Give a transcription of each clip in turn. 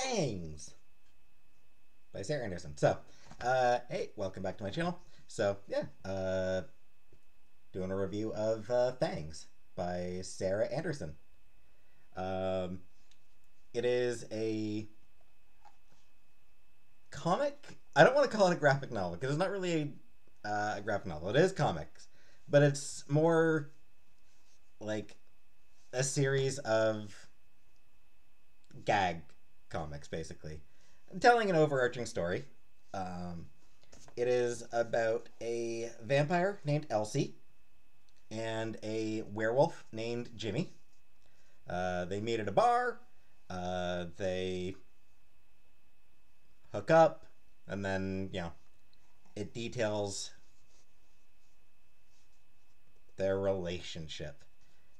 Fangs by Sarah Anderson. So, hey, welcome back to my channel. So, yeah, doing a review of Fangs by Sarah Anderson. Um, it is a comic. I don't want to call it a graphic novel because it's not really a graphic novel. It is comics, but it's more like a series of gag comics, basically, telling an overarching story. Um, it is about a vampire named Elsie and a werewolf named Jimmy. They meet at a bar. They hook up, and then it details their relationship.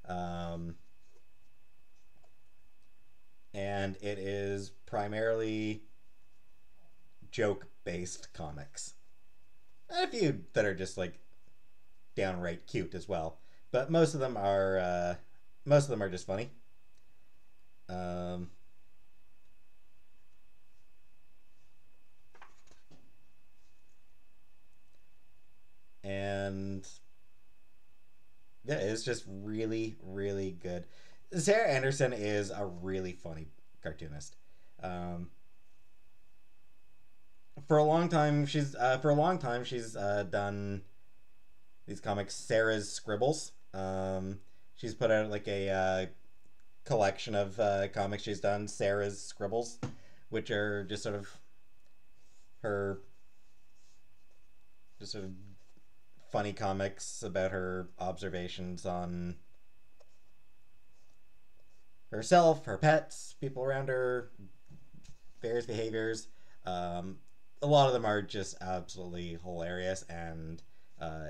Um, and it is primarily joke based comics. And a few that are just like downright cute as well. But most of them are just funny. Um, and yeah, it's just really, really good. Sarah Anderson is a really funny cartoonist. Um, for a long time she's done these comics, Sarah's Scribbles. She's put out like a collection of comics she's done, Sarah's Scribbles, which are just sort of her just sort of funny comics about her observations on herself, her pets, people around her, various behaviors. Um, a lot of them are just absolutely hilarious and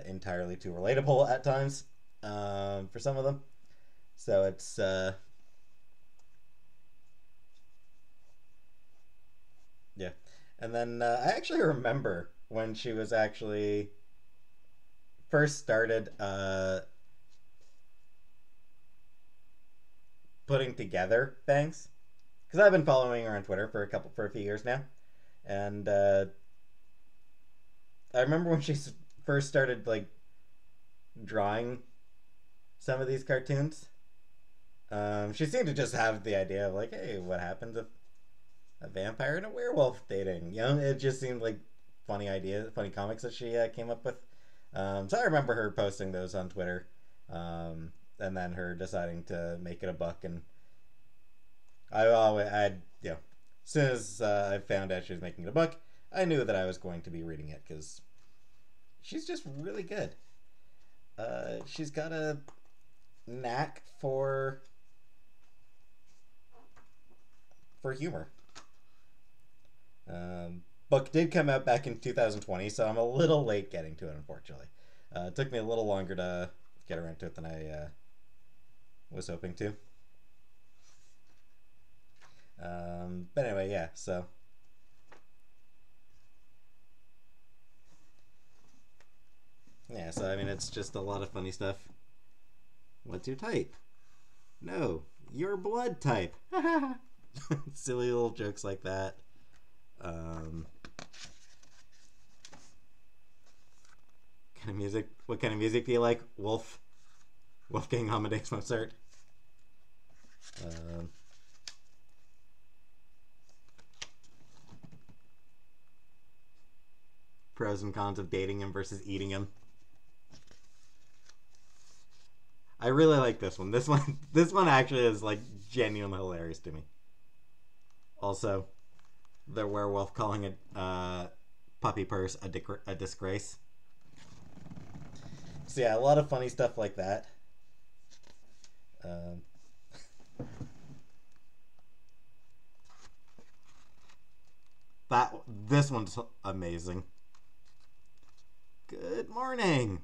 entirely too relatable at times for some of them. So it's yeah. And then I actually remember when she was actually first started putting together things, because I've been following her on Twitter for a few years now, and I remember when she first started like drawing some of these cartoons. She seemed to just have the idea of like, hey, what happens if a vampire and a werewolf dating? It just seemed like funny comics that she came up with. So I remember her posting those on Twitter, and then her deciding to make it a book. And as soon as I found out she was making it a book, I knew that I was going to be reading it because she's just really good. She's got a knack for humor. Book did come out back in 2020, so I'm a little late getting to it, unfortunately. It took me a little longer to get around to it than I was hoping to. But anyway, yeah, so. Yeah, so I mean, it's just a lot of funny stuff. What's your type? No, your blood type. Silly little jokes like that. Um, kind of music? What kind of music do you like? Wolfgang Amadeus Mozart. Um, Pros and cons of dating him versus eating him. I really like this one. This one actually is like genuinely hilarious to me. Also, the werewolf calling it puppy purse a disgrace. So yeah, a lot of funny stuff like that. Um, this one's amazing. Good morning.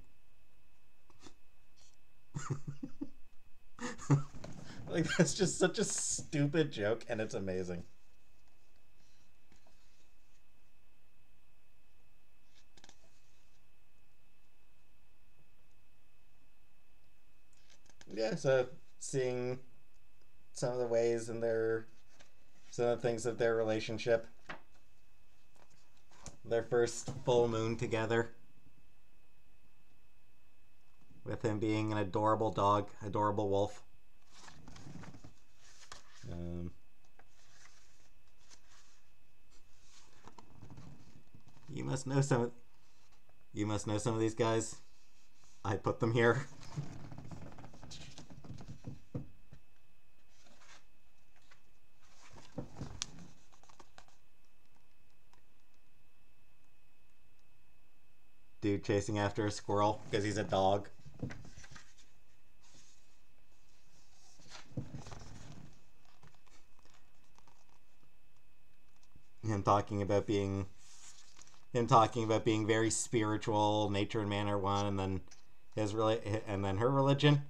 Like, that's just such a stupid joke, and it's amazing. Yeah, so seeing some of the ways in their some of the things of their relationship. Their first full moon together. With him being an adorable dog, adorable wolf. You must know some. You must know some of these guys. I put them here. Dude chasing after a squirrel because he's a dog. Him talking about being very spiritual, nature and man are one, and then her religion.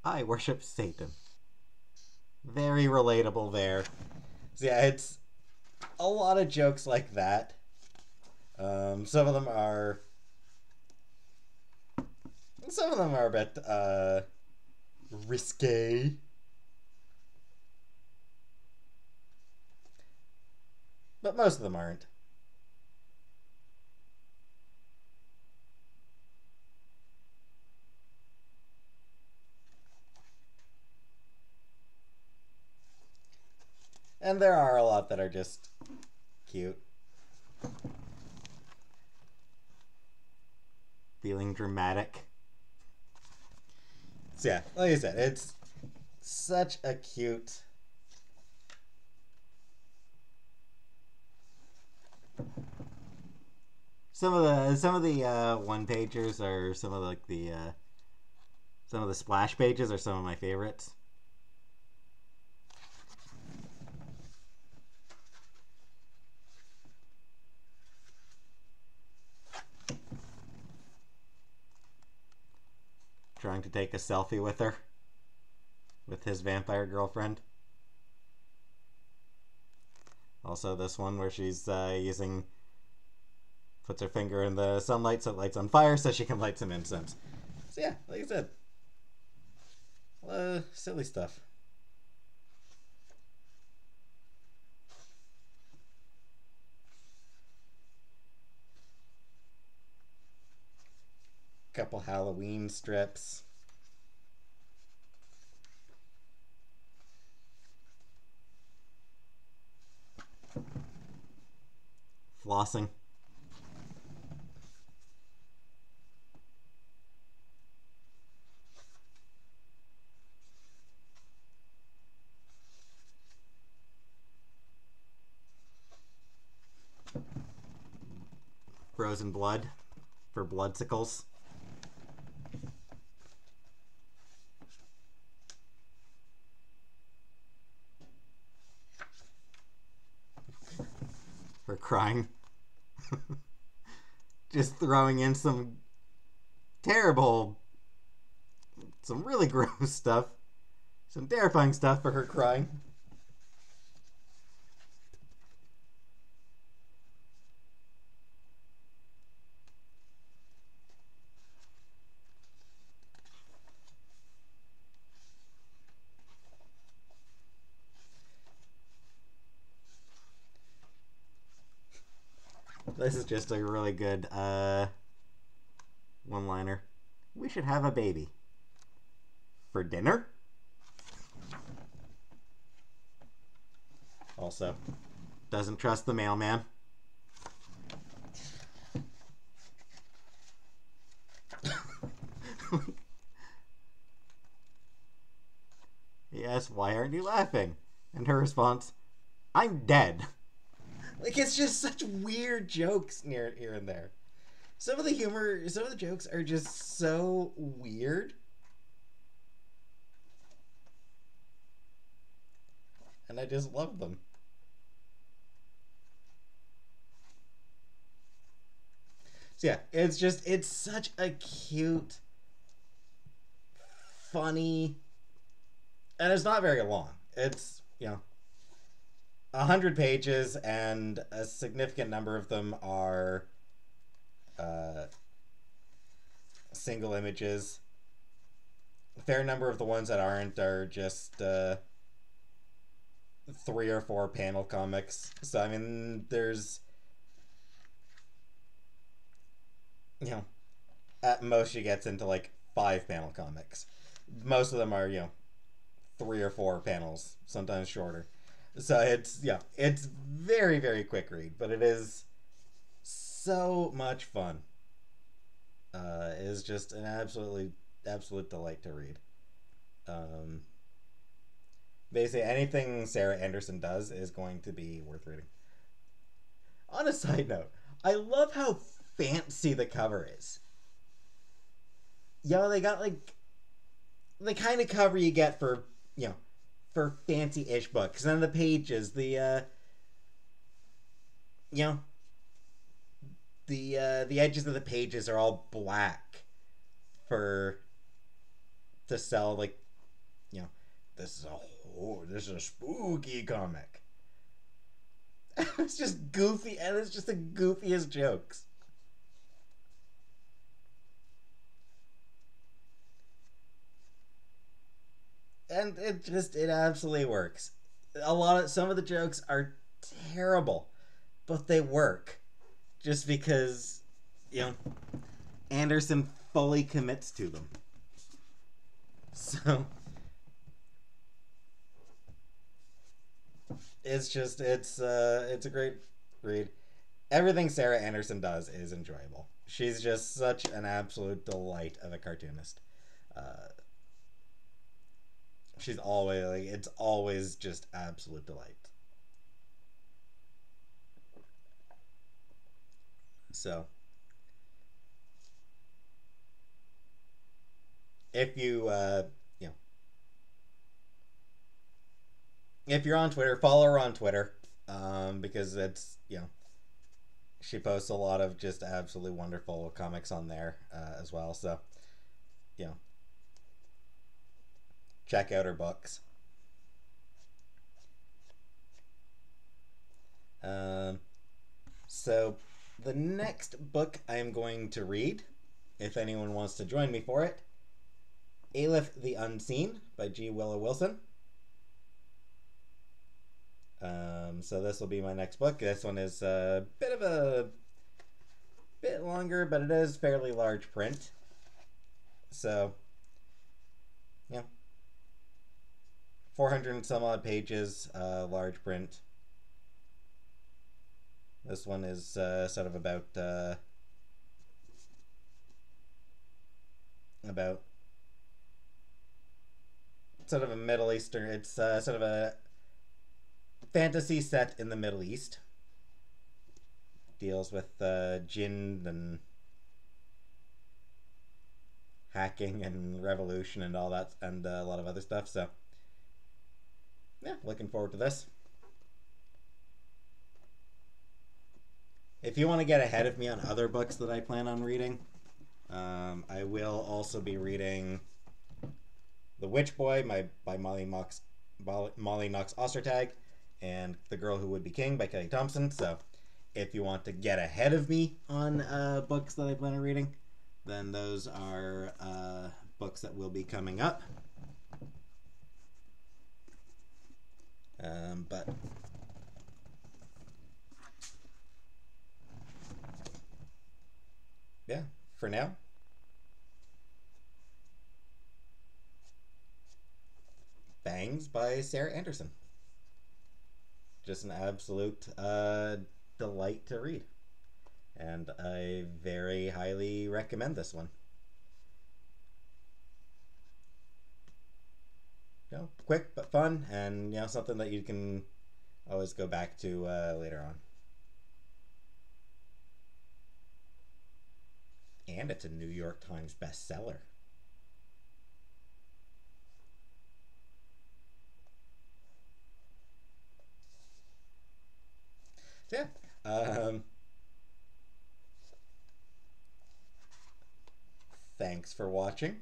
I worship Satan. Very relatable there. So yeah, it's a lot of jokes like that. Some of them are a bit risque. But most of them aren't. And there are a lot that are just cute. Feeling dramatic. So yeah, like I said, it's such a cute... Some of the one pagers are some of the splash pages are some of my favorites. Trying to take a selfie with her, with his vampire girlfriend. Also this one where she's puts her finger in the sunlight so it lights on fire so she can light some incense. So yeah, like I said, silly stuff. Couple Halloween strips. Flossing. Frozen blood for bloodsickles. For crying. Just throwing in some really gross stuff. Some terrifying stuff for her crying. This is just a really good one-liner. We should have a baby. For dinner? Also, doesn't trust the mailman. He asks, why aren't you laughing? And her response, I'm dead. Like, it's just such weird jokes here and there. Some of the jokes are just so weird. And I just love them. So yeah, it's such a cute, funny, and it's not very long. It's, 100 pages, and a significant number of them are single images fair number of the ones that aren't are just 3 or 4 panel comics. So I mean, there's, you know, at most she gets into like 5 panel comics. Most of them are, 3 or 4 panels, sometimes shorter. So it's, it's very, very quick read, but it is so much fun. It is just an absolute delight to read. Um, Basically, anything Sarah Anderson does is going to be worth reading. On a side note, I love how fancy the cover is. They got like the kind of cover you get for, for fancy-ish books. And then the pages, you know, the edges of the pages are all black for to sell, like, you know, this is a spooky comic. It's just goofy, and it's just the goofiest jokes. And it absolutely works. Some of the jokes are terrible, but they work just because, you know, Anderson fully commits to them. So it's a great read. Everything Sarah Anderson does is enjoyable. She's just such an absolute delight of a cartoonist. Uh, she's always like it's always just absolute delight. So if you you know if you're on Twitter, follow her on Twitter, because it's she posts a lot of just absolutely wonderful comics on there as well. So you know check out her books. Um, so the next book I'm going to read, if anyone wants to join me for it, Aleph the Unseen by G. Willow Wilson. So this will be my next book. This one is a bit longer, but it is fairly large print. So, yeah, 400 and some odd pages, large print. This one is sort of about sort of a Middle Eastern. It's sort of a fantasy set in the Middle East. Deals with jinn and hacking and revolution and all that, and a lot of other stuff. So, yeah, looking forward to this. If you want to get ahead of me on other books that I plan on reading, I will also be reading The Witch Boy by Molly Knox Ostertag, and The Girl Who Would Be King by Kelly Thompson. So if you want to get ahead of me on books that I plan on reading, then those are books that will be coming up. But yeah, for now, Fangs by Sarah Anderson. Just an absolute delight to read. And I very highly recommend this one. Quick but fun, and something that you can always go back to later on. And it's a New York Times bestseller. So yeah. Thanks for watching.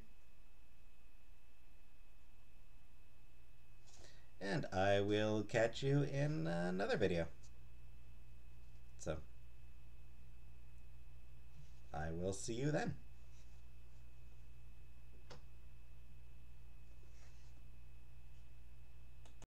And I will catch you in another video. So, I will see you then.